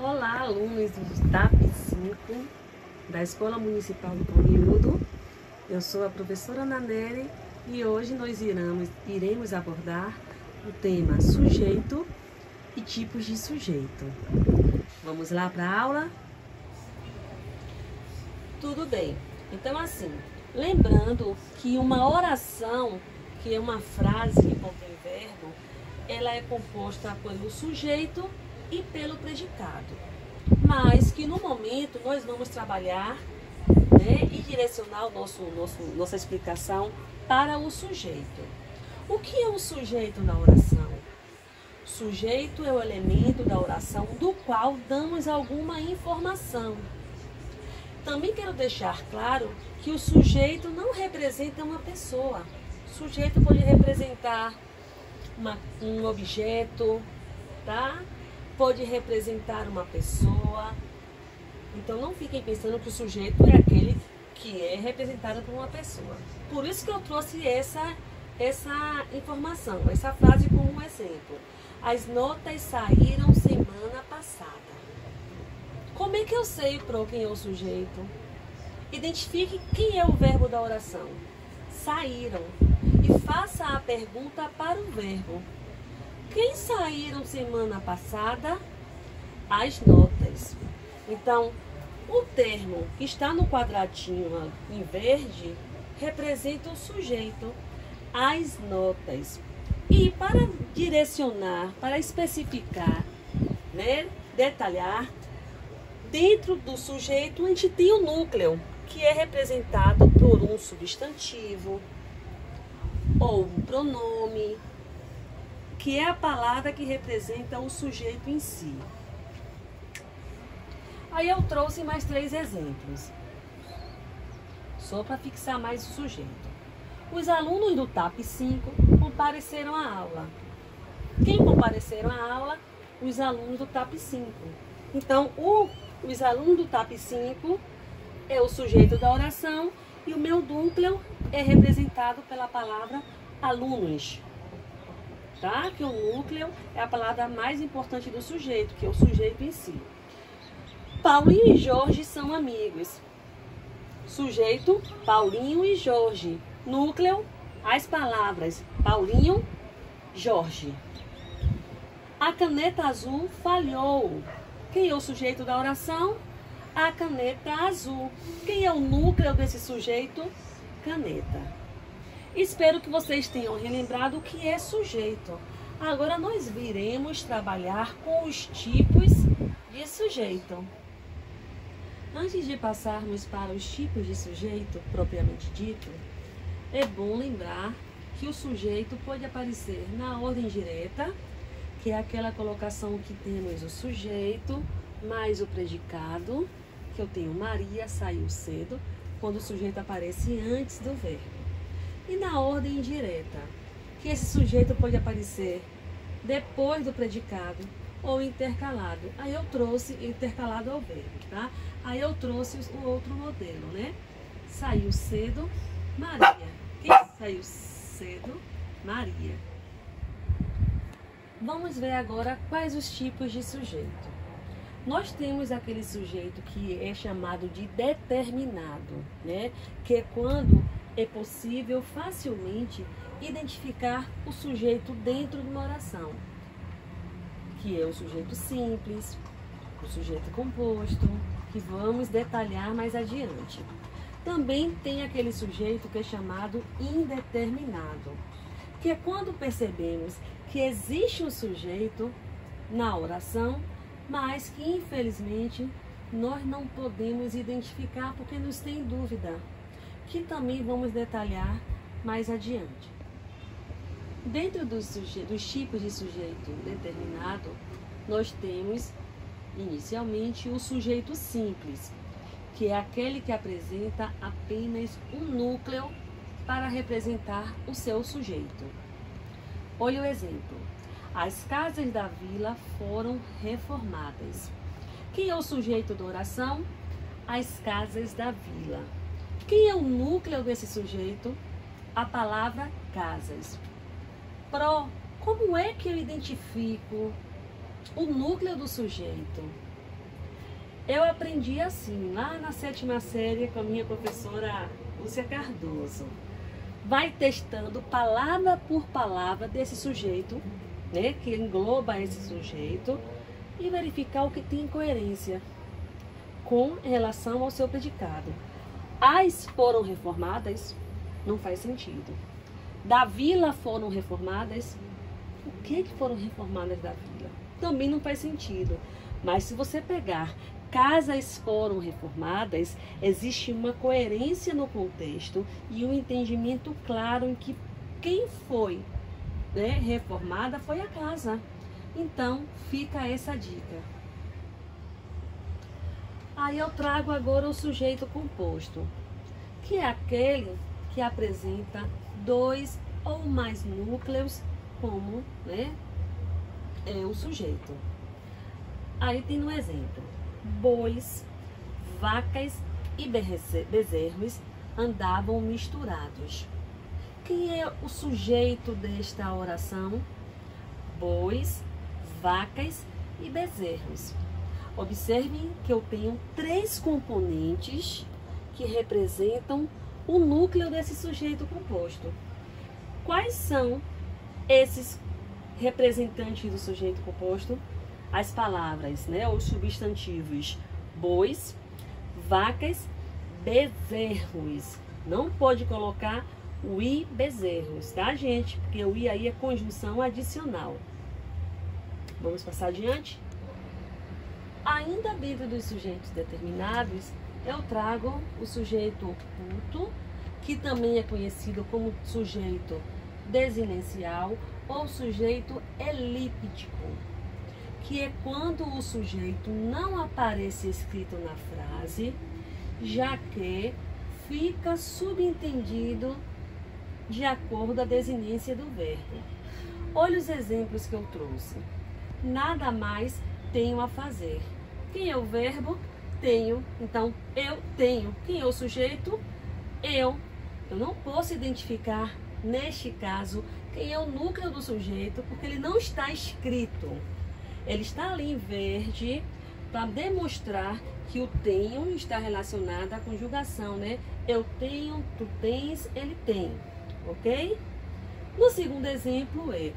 Olá, alunos do TAP 5 da Escola Municipal do Conteúdo. Eu sou a professora Ana Nery e hoje nós iremos abordar o tema sujeito e tipos de sujeito. Vamos lá para a aula? Tudo bem. Então, assim, lembrando que uma oração, que é uma frase que contém verbo, ela é composta pelo sujeito e pelo predicado, mas que no momento nós vamos trabalhar, e direcionar nossa explicação para o sujeito. O que é o sujeito na oração? Sujeito é o elemento da oração do qual damos alguma informação. Também quero deixar claro que o sujeito não representa uma pessoa. O sujeito pode representar um objeto, tá? Pode representar uma pessoa. Então não fiquem pensando que o sujeito é aquele que é representado por uma pessoa. Por isso que eu trouxe essa informação, essa frase como um exemplo. As notas saíram semana passada. Como é que eu sei quem é o sujeito? Identifique quem é o verbo da oração. Saíram. E faça a pergunta para o verbo. Quem saíram semana passada? As notas. Então, o termo que está no quadradinho em verde representa o sujeito, as notas. E para direcionar, para especificar, detalhar, dentro do sujeito a gente tem o núcleo, que é representado por um substantivo ou um pronome, que é a palavra que representa o sujeito em si. Aí eu trouxe mais 3 exemplos, só para fixar mais o sujeito. Os alunos do TAP 5 compareceram à aula. Quem compareceram à aula? Os alunos do TAP 5. Então, os alunos do TAP 5 é o sujeito da oração e o meu núcleo é representado pela palavra alunos. Tá? Que o núcleo é a palavra mais importante do sujeito, que é o sujeito em si. Paulinho e Jorge são amigos. Sujeito, Paulinho e Jorge. Núcleo, as palavras Paulinho, Jorge. A caneta azul falhou. Quem é o sujeito da oração? A caneta azul. Quem é o núcleo desse sujeito? Caneta. Espero que vocês tenham relembrado o que é sujeito. Agora nós viremos trabalhar com os tipos de sujeito. Antes de passarmos para os tipos de sujeito propriamente dito, é bom lembrar que o sujeito pode aparecer na ordem direta, que é aquela colocação que temos o sujeito mais o predicado, que eu tenho Maria saiu cedo, quando o sujeito aparece antes do verbo. E na ordem indireta, que esse sujeito pode aparecer depois do predicado ou intercalado. Aí eu trouxe intercalado ao verbo, tá? Aí eu trouxe o outro modelo, Saiu cedo, Maria. Quem saiu cedo? Maria. Vamos ver agora quais os tipos de sujeito. Nós temos aquele sujeito que é chamado de determinado, Que é quando é possível facilmente identificar o sujeito dentro de uma oração, que é o sujeito simples, o sujeito composto, que vamos detalhar mais adiante. Também tem aquele sujeito que é chamado indeterminado, que é quando percebemos que existe um sujeito na oração, mas que infelizmente nós não podemos identificar porque nos tem dúvida, que também vamos detalhar mais adiante. Dentro dos tipos de sujeito determinado, nós temos inicialmente o sujeito simples, que é aquele que apresenta apenas um núcleo para representar o seu sujeito. Olha o exemplo. As casas da vila foram reformadas. Quem é o sujeito da oração? As casas da vila. Quem é o núcleo desse sujeito? A palavra casas. Como é que eu identifico o núcleo do sujeito? Eu aprendi assim, lá na 7ª série, com a minha professora Lúcia Cardoso. Vai testando palavra por palavra desse sujeito, né, que engloba esse sujeito, e verificar o que tem coerência com relação ao seu predicado. As foram reformadas, não faz sentido. Da vila foram reformadas, o que foram reformadas da vila? Também não faz sentido. Mas se você pegar casas foram reformadas, existe uma coerência no contexto e um entendimento claro em que quem foi, né, reformada foi a casa. Então, fica essa dica. Aí eu trago agora o sujeito composto, que é aquele que apresenta 2 ou mais núcleos como, né, o sujeito. Aí tem um exemplo: bois, vacas e bezerros andavam misturados. Quem é o sujeito desta oração? Bois, vacas e bezerros. Observem que eu tenho 3 componentes que representam o núcleo desse sujeito composto. Quais são esses representantes do sujeito composto? As palavras, né, os substantivos bois, vacas, bezerros. Não pode colocar o i bezerros, tá, gente? Porque o i aí é conjunção adicional. Vamos passar adiante? Ainda dentro dos sujeitos determinados, eu trago o sujeito oculto, que também é conhecido como sujeito desinencial ou sujeito elíptico, que é quando o sujeito não aparece escrito na frase, já que fica subentendido de acordo com a desinência do verbo. Olha os exemplos que eu trouxe. Nada mais tenho a fazer. Quem é o verbo? Tenho. Então, eu tenho. Quem é o sujeito? Eu. Eu não posso identificar, neste caso, quem é o núcleo do sujeito, porque ele não está escrito. Ele está ali em verde para demonstrar que o tenho está relacionado à conjugação, né? Eu tenho, tu tens, ele tem. Ok? No segundo exemplo é: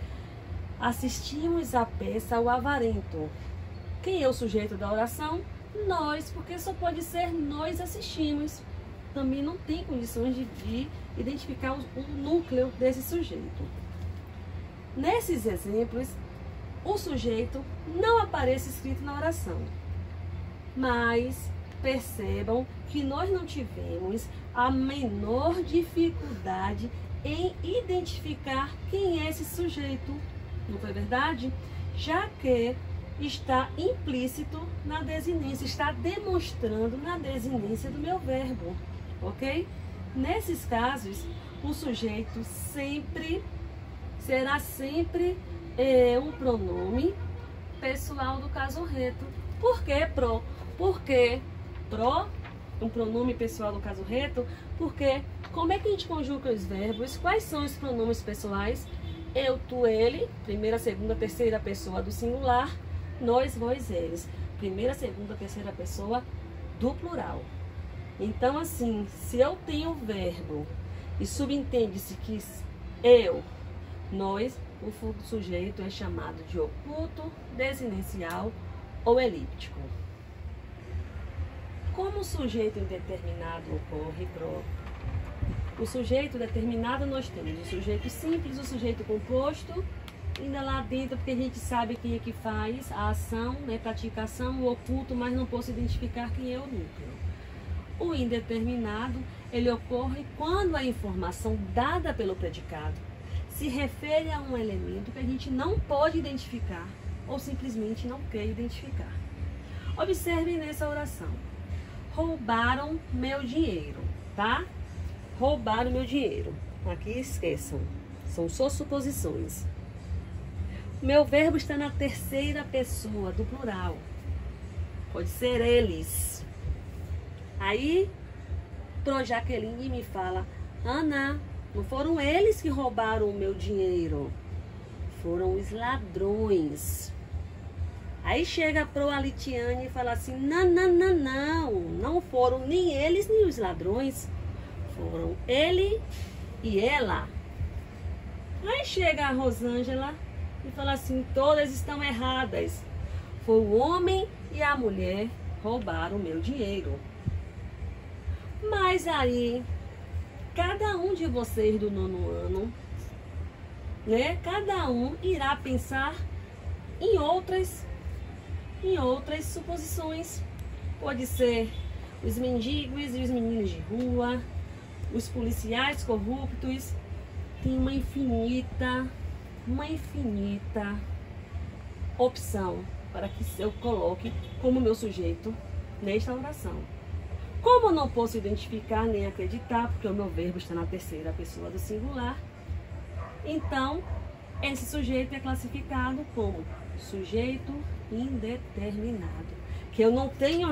assistimos a peça O Avarento. Quem é o sujeito da oração? Nós, porque só pode ser nós assistimos. Também não tem condições de identificar o núcleo desse sujeito. Nesses exemplos, o sujeito não aparece escrito na oração. Mas percebam que nós não tivemos a menor dificuldade em identificar quem é esse sujeito. Não foi verdade? Já que está implícito na desinência, está demonstrando na desinência do meu verbo, ok? Nesses casos, o sujeito será sempre um pronome pessoal do caso reto. Por que pro? Porque pro, um pronome pessoal do caso reto, porque como é que a gente conjuga os verbos? Quais são os pronomes pessoais? Eu, tu, ele, primeira, segunda, terceira pessoa do singular, nós, vós, eles. Primeira, segunda, terceira pessoa do plural. Então, assim, se eu tenho o verbo e subentende-se que eu, nós, o sujeito é chamado de oculto, desinencial ou elíptico. Como o sujeito indeterminado ocorre o sujeito determinado, nós temos o sujeito simples, o sujeito composto, ainda lá dentro, porque a gente sabe quem é que faz a ação, né, praticação, o oculto, mas não posso identificar quem é o núcleo. O indeterminado, ele ocorre quando a informação dada pelo predicado se refere a um elemento que a gente não pode identificar ou simplesmente não quer identificar. Observem nessa oração: roubaram meu dinheiro, tá? Roubaram meu dinheiro. Aqui esqueçam, são só suposições. Meu verbo está na terceira pessoa do plural. Pode ser eles. Aí, Pro Jaqueline me fala: Ana, não foram eles que roubaram o meu dinheiro, foram os ladrões. Aí chega pro Alitiane e fala assim, não foram nem eles nem os ladrões, foram ele e ela. Aí chega a Rosângela e fala assim, todas estão erradas, foi o homem e a mulher roubaram o meu dinheiro. Mas aí, cada um de vocês do 9º ano, né, cada um irá pensar em outras suposições. Pode ser os mendigos e os meninos de rua, os policiais corruptos. Tem uma infinita opção para que eu coloque como meu sujeito nesta oração. Como eu não posso identificar nem acreditar, porque o meu verbo está na terceira pessoa do singular, então esse sujeito é classificado como sujeito indeterminado, que eu não tenho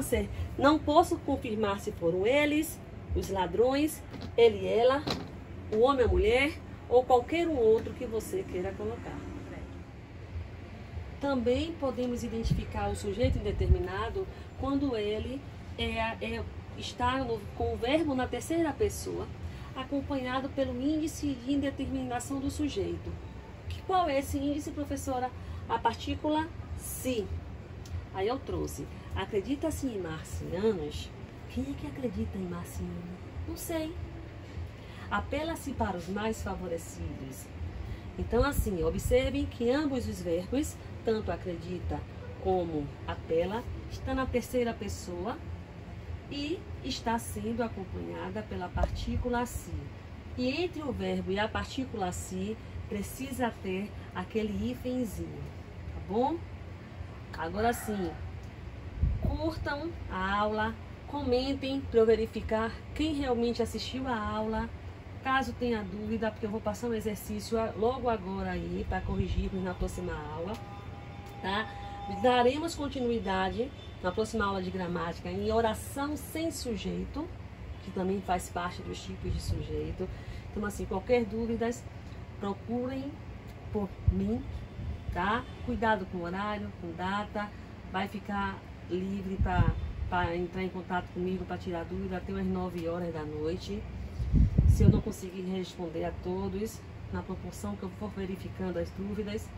não posso confirmar se foram eles, os ladrões, ele e ela, o homem e a mulher, ou qualquer um outro que você queira colocar. Também podemos identificar o sujeito indeterminado quando ele está com o verbo na terceira pessoa, acompanhado pelo índice de indeterminação do sujeito. Qual é esse índice, professora? A partícula se. Aí eu trouxe, acredita-se em marcianos? Quem é que acredita em marciano? Não sei. Apela-se para os mais favorecidos. Então, assim, observem que ambos os verbos, tanto acredita como apela, está na terceira pessoa e está sendo acompanhada pela partícula se. E entre o verbo e a partícula se, precisa ter aquele hífenzinho, tá bom? Agora sim, curtam a aula, comentem para eu verificar quem realmente assistiu a aula. Caso tenha dúvida, porque eu vou passar um exercício logo agora aí para corrigirmos na próxima aula, tá? Daremos continuidade na próxima aula de gramática em oração sem sujeito, que também faz parte dos tipos de sujeito. Então, assim, qualquer dúvida, procurem por mim, tá? Cuidado com o horário, com data, vai ficar livre para entrar em contato comigo para tirar dúvida até umas 9 horas da noite. Se eu não conseguir responder a todos, na proporção que eu for verificando as dúvidas,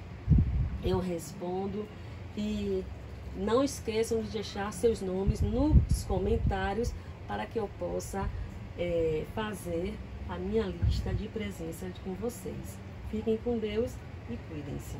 eu respondo. E não esqueçam de deixar seus nomes nos comentários para que eu possa fazer a minha lista de presença com vocês. Fiquem com Deus e cuidem-se.